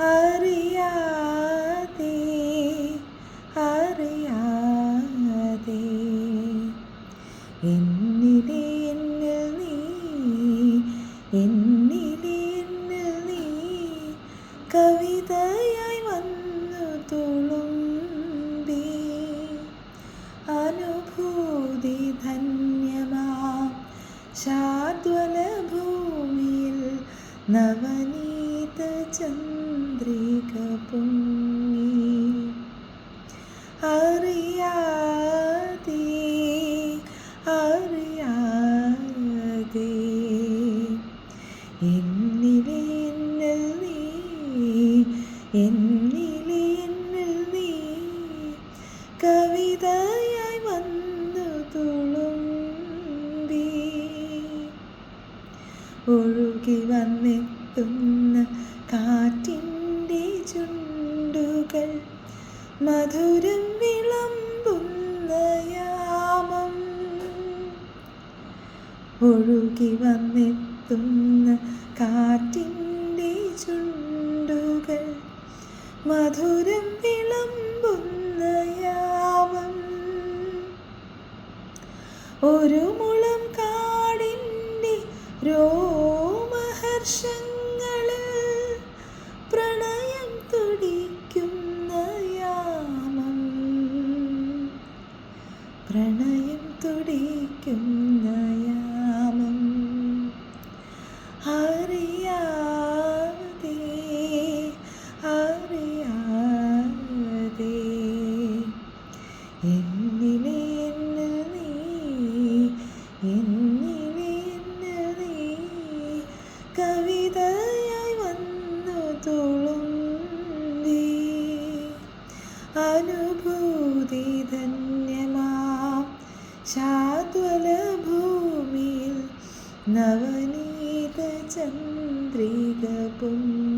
അറിയാതെ അറിയാതെ എന്നിലെ എന്നിൽ നീ എന്നിലെ എന്നിൽ നീ കവിതയായി വന്നു തുളുമ്പി അനുഭൂതി ധന്യമാം ശാദ്വല ഭൂമിയിൽ നവനീത ചന്ദ്രിക പൊങ്ങി അറിയാതെ അറിയാതെ എന്നിലെ എന്നിൽ നീ എന്നിലെ എന്നിൽ നീ കവിതയായി വന്നു തുളുമ്പി ഒഴുകി വന്നെത്തുന്ന കാറ്റിൻ്റെ ചുണ്ടുകൾ മധുരം വിളമ്പുന്ന യാമം ഒഴുകി വന്നെത്തുന്ന കാറ്റിൻ്റെ ചുണ്ടുകൾ മധുരം വിളമ്പുന്ന യാമം ഒരു മുളം കാടിൻ്റെ രോമഹർഷങ്ങളിൽ പ്രണയം തുടിക്കുന്ന യാമം പ്രണയം തുടിക്കുന്ന യാമം അറിയാതെ അറിയാതെ എന്നിലെ എന്നിൽ നീ എന്നിലെ എന്നിൽ നീ കവിതയായി വന്നു തുളുമ്പി അനുഭൂതി ധന്യമാം ശാദ്വല ഭൂമിയിൽ നവനീത ചന്ദ്രിക പൊങ്ങി